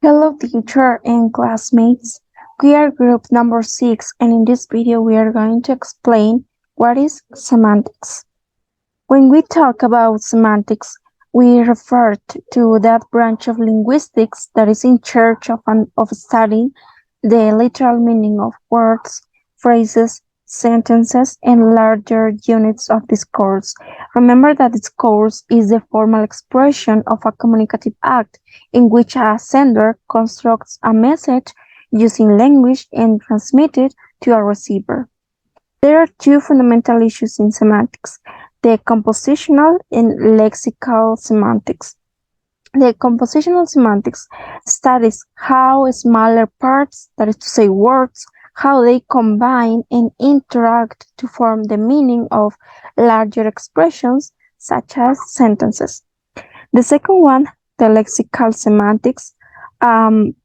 Hello teacher and classmates. We are group number 6 and in this video we are going to explain what is semantics. When we talk about semantics, we refer to that branch of linguistics that is in charge of studying the literal meaning of words, phrases, sentences, and larger units of discourse. Remember that discourse is the formal expression of a communicative act in which a sender constructs a message using language and transmits it to a receiver. There are two fundamental issues in semantics: the compositional and lexical semantics. The compositional semantics studies how smaller parts, that is to say words, how they combine and interact to form the meaning of larger expressions such as sentences. The second one, the lexical semantics, um,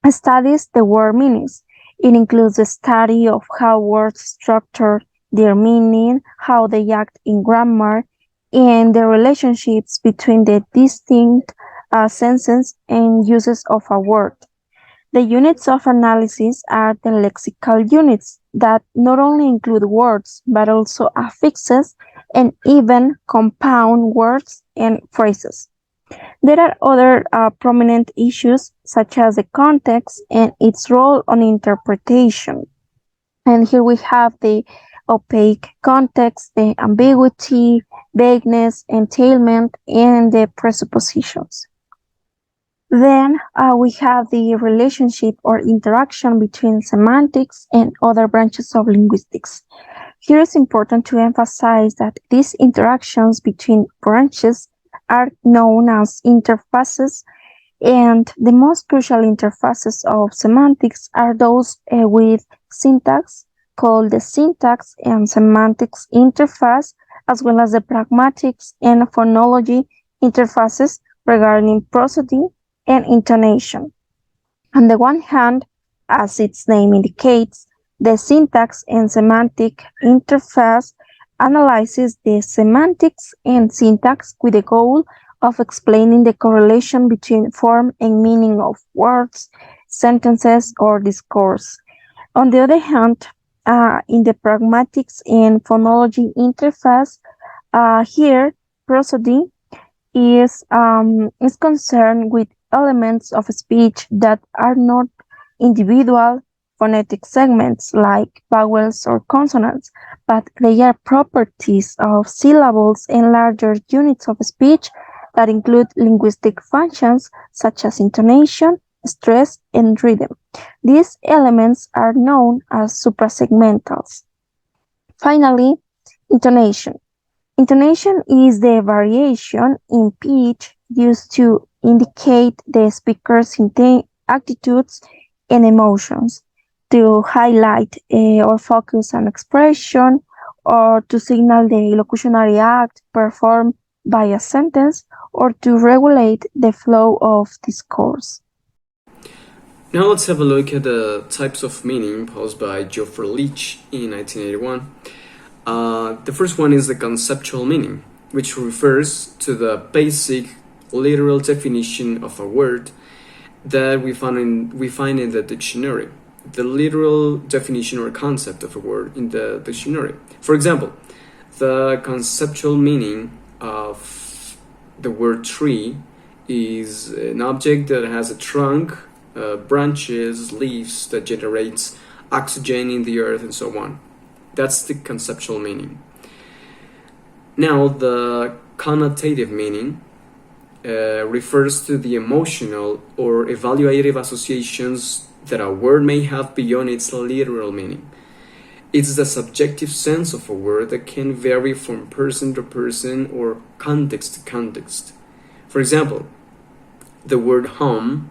studies the word meanings. It includes the study of how words structure their meaning, how they act in grammar, and the relationships between the distinct senses and uses of a word. The units of analysis are the lexical units that not only include words but also affixes and even compound words and phrases. There are other prominent issues such as the context and its role on interpretation. And here we have the opaque context, the ambiguity, vagueness, entailment, and the presuppositions. Then we have the relationship or interaction between semantics and other branches of linguistics. Here it's important to emphasize that these interactions between branches are known as interfaces, and the most crucial interfaces of semantics are those with syntax, called the syntax and semantics interface, as well as the pragmatics and phonology interfaces regarding prosody and intonation. On the one hand, as its name indicates, the syntax and semantic interface analyzes the semantics and syntax with the goal of explaining the correlation between form and meaning of words, sentences, or discourse. On the other hand, in the pragmatics and phonology interface, here prosody is concerned with elements of speech that are not individual phonetic segments like vowels or consonants, but they are properties of syllables and larger units of speech that include linguistic functions such as intonation, stress, and rhythm. These elements are known as suprasegmentals. Finally, intonation. Intonation is the variation in pitch used to indicate the speaker's attitudes and emotions, to highlight or focus an expression, or to signal the locutionary act performed by a sentence, or to regulate the flow of discourse. Now let's have a look at the types of meaning posed by Geoffrey Leach in 1981. The first one is the conceptual meaning, which refers to the basic literal definition of a word that we find in the dictionary. The literal definition or concept of a word in the dictionary. For example, the conceptual meaning of the word tree is an object that has a trunk, branches, leaves that generates oxygen in the earth and so on. That's the conceptual meaning. Now, the connotative meaning refers to the emotional or evaluative associations that a word may have beyond its literal meaning. It's the subjective sense of a word that can vary from person to person or context to context. For example, the word home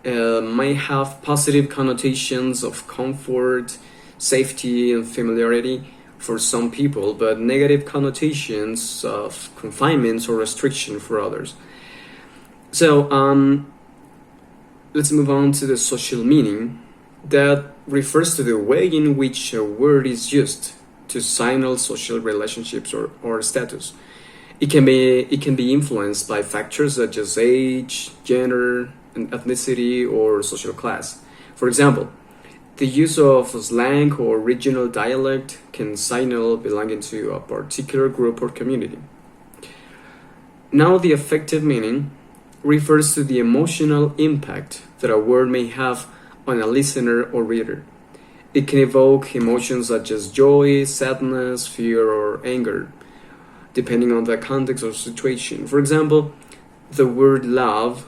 may have positive connotations of comfort, safety, and familiarity for some people, but negative connotations of confinement or restriction for others. So let's move on to the social meaning. That refers to the way in which a word is used to signal social relationships or status. It can be influenced by factors such as age, gender, an ethnicity or social class. For example, the use of slang or regional dialect can signal belonging to a particular group or community. Now, the affective meaning refers to the emotional impact that a word may have on a listener or reader. It can evoke emotions such as joy, sadness, fear, or anger, depending on the context or situation. For example, the word love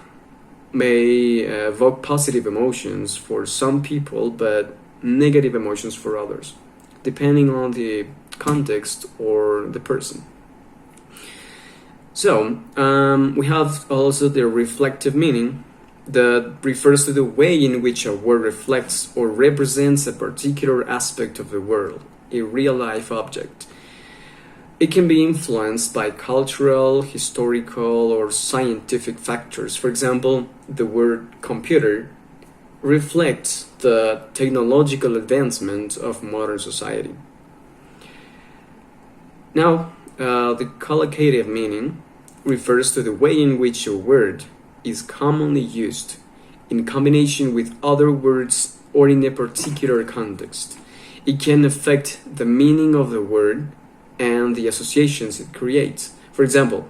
may evoke positive emotions for some people, but negative emotions for others, depending on the context or the person. So, we have also the reflective meaning that refers to the way in which a word reflects or represents a particular aspect of the world, a real life object. It can be influenced by cultural, historical, or scientific factors. For example, the word computer reflects the technological advancement of modern society. Now, the collocative meaning refers to the way in which a word is commonly used in combination with other words or in a particular context. It can affect the meaning of the word and the associations it creates. For example,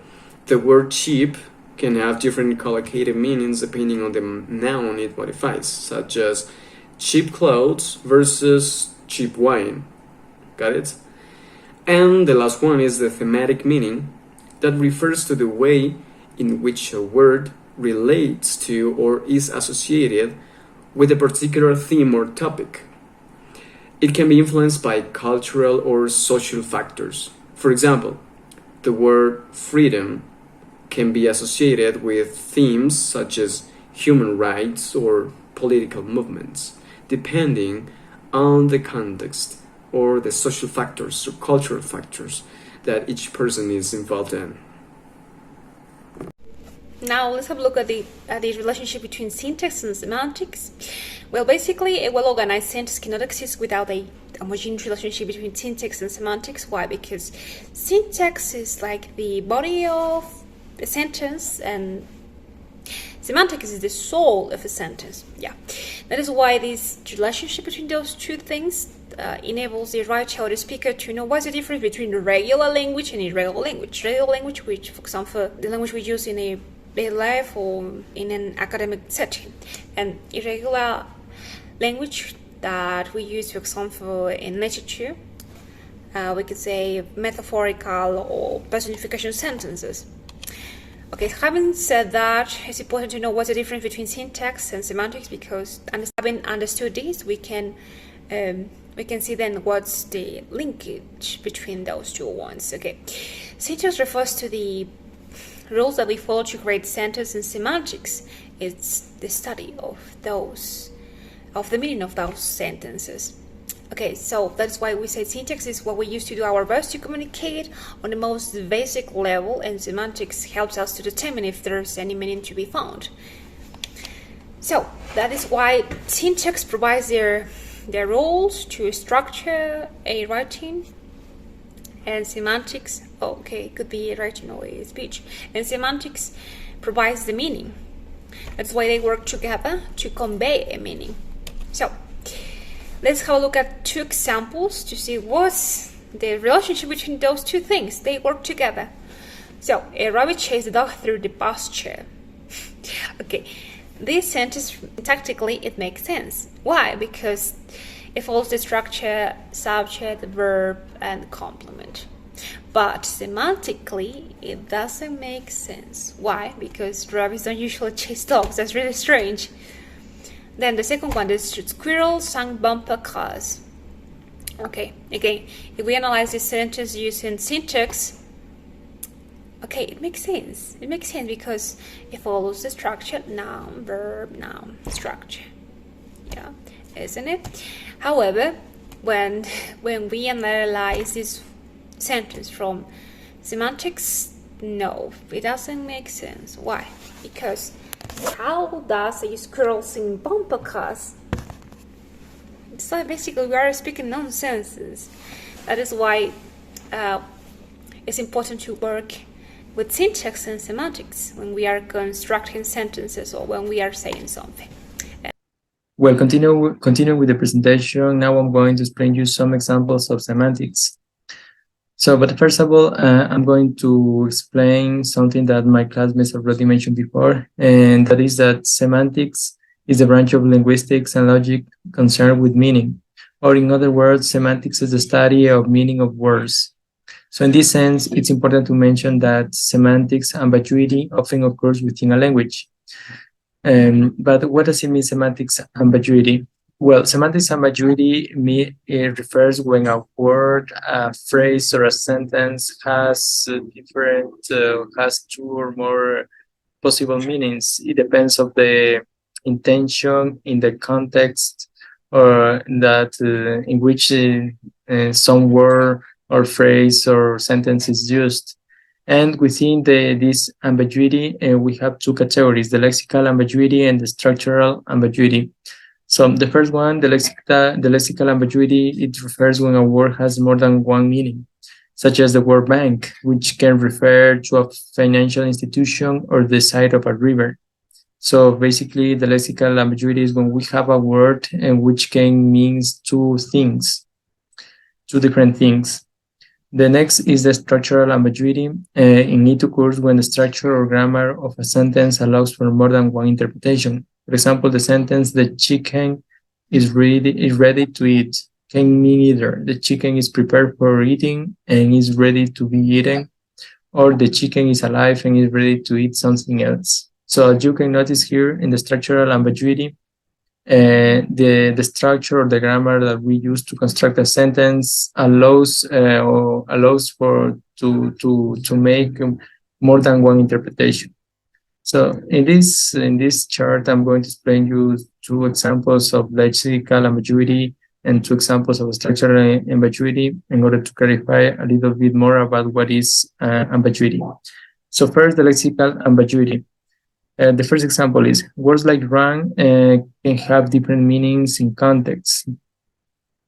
the word cheap can have different collocative meanings depending on the noun it modifies, such as cheap clothes versus cheap wine. Got it? And the last one is the thematic meaning that refers to the way in which a word relates to or is associated with a particular theme or topic. It can be influenced by cultural or social factors. For example, the word freedom can be associated with themes such as human rights or political movements, depending on the context or the social factors or cultural factors that each person is involved in. Now let's have a look at the relationship between syntax and semantics. Well, basically, a well-organized sentence cannot exist without a homogeneous relationship between syntax and semantics. Why? Because syntax is like the body of a sentence, and semantics is the soul of a sentence. Yeah, that is why this relationship between those two things enables the writer or the speaker to know what's the difference between the regular language and irregular language. Regular language, which, for example, the language we use in a daily life or in an academic setting, and irregular language that we use, for example, in literature. We could say metaphorical or personification sentences. Okay, having said that, it's important to know what's the difference between syntax and semantics, because having understood this, we can see then what's the linkage between those two ones. Okay, syntax refers to the rules that we follow to create sentences, and semantics is the study of the meaning of those sentences. Okay, so that's why we say syntax is what we use to do our best to communicate on the most basic level, and semantics helps us to determine if there's any meaning to be found. So that is why syntax provides their rules to structure a writing, and semantics, could be a writing or a speech, and semantics provides the meaning. That's why they work together to convey a meaning. So let's have a look at two examples to see what's the relationship between those two things. They work together. So a rabbit chased the dog through the pasture. Okay, this sentence tactically it makes sense. Why? Because it follows the structure, subject, verb, and complement. But semantically, it doesn't make sense. Why? Because rabbits don't usually chase dogs. That's really strange. Then the second one is squirrel sang bumper cars. Okay, again, if we analyze this sentence using syntax, okay, it makes sense. It makes sense because it follows the structure, noun, verb, noun, structure. Yeah, isn't it? However, when we analyze this sentence from semantics, no, it doesn't make sense. Why? Because how does a squirrel sing bumper cars? So basically, we are speaking nonsense. That is why it's important to work with syntax and semantics when we are constructing sentences or when we are saying something. Well, continue with the presentation. Now I'm going to explain you some examples of semantics. So, but first of all, I'm going to explain something that my classmates already mentioned before, and that is that semantics is the branch of linguistics and logic concerned with meaning. Or in other words, semantics is the study of meaning of words. So in this sense, it's important to mention that semantics ambiguity often occurs within a language. But what does it mean, semantics ambiguity? Well, semantics ambiguity refers when a word, a phrase, or a sentence has has two or more possible meanings. It depends of the intention in the context or that in which some word or phrase or sentence is used. And within this ambiguity, we have two categories, the lexical ambiguity and the structural ambiguity. So the first one, the lexical ambiguity, it refers when a word has more than one meaning, such as the word bank, which can refer to a financial institution or the side of a river. So basically, the lexical ambiguity is when we have a word and which can mean two things, two different things. The next is the structural ambiguity. In it occurs when the structure or grammar of a sentence allows for more than one interpretation. For example, the sentence, the chicken is ready to eat, can mean either the chicken is prepared for eating and is ready to be eaten, or the chicken is alive and is ready to eat something else. So as you can notice here in the structural ambiguity, the structure or the grammar that we use to construct a sentence allows for to make more than one interpretation. So in this chart, I'm going to explain you two examples of lexical ambiguity and two examples of structural ambiguity in order to clarify a little bit more about what is ambiguity. So first, the lexical ambiguity. The first example is words like run can have different meanings in context.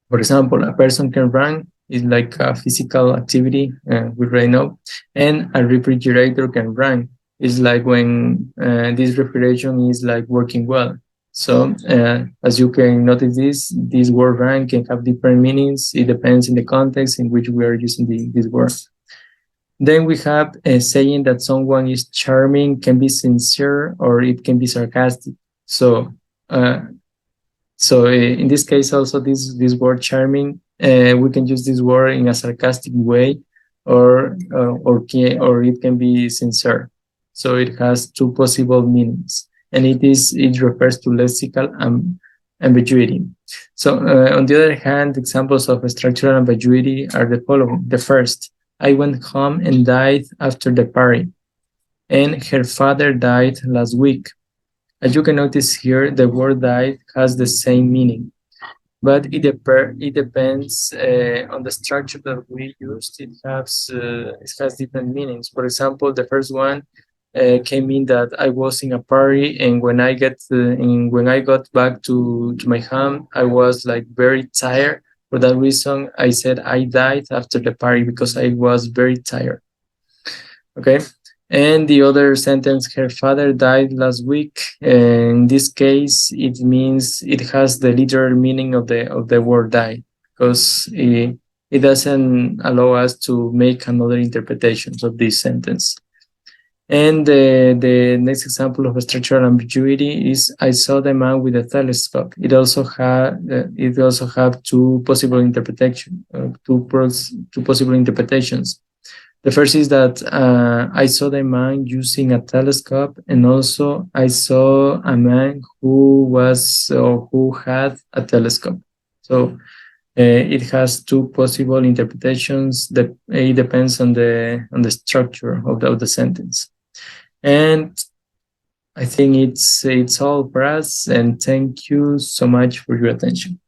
For example, a person can run is like a physical activity, we already know, and a refrigerator can run is like when this refrigeration is like working well. So as you can notice, this word run can have different meanings. It depends in the context in which we are using this word. Then we have saying that someone is charming can be sincere or it can be sarcastic. So, in this case, also this word charming, we can use this word in a sarcastic way, or it can be sincere. So it has two possible meanings, and it refers to lexical ambiguity. So on the other hand, examples of structural ambiguity are the following. The first, I went home and died after the party, and her father died last week. As you can notice here, the word died has the same meaning, but it depends on the structure that we used. It has different meanings. For example, the first one can mean that I was in a party, and when I got back to my home, I was like very tired. For that reason, I said I died after the party because I was very tired. Okay. And the other sentence, her father died last week. In this case, it means it has the literal meaning of the word die, because it doesn't allow us to make another interpretations of this sentence. And the next example of a structural ambiguity is I saw the man with a telescope. It also have two possible interpretations. The first is that I saw the man using a telescope, and also I saw a man who had a telescope. So it has two possible interpretations. That it depends on the structure of the sentence. And I think it's all for us, and thank you so much for your attention.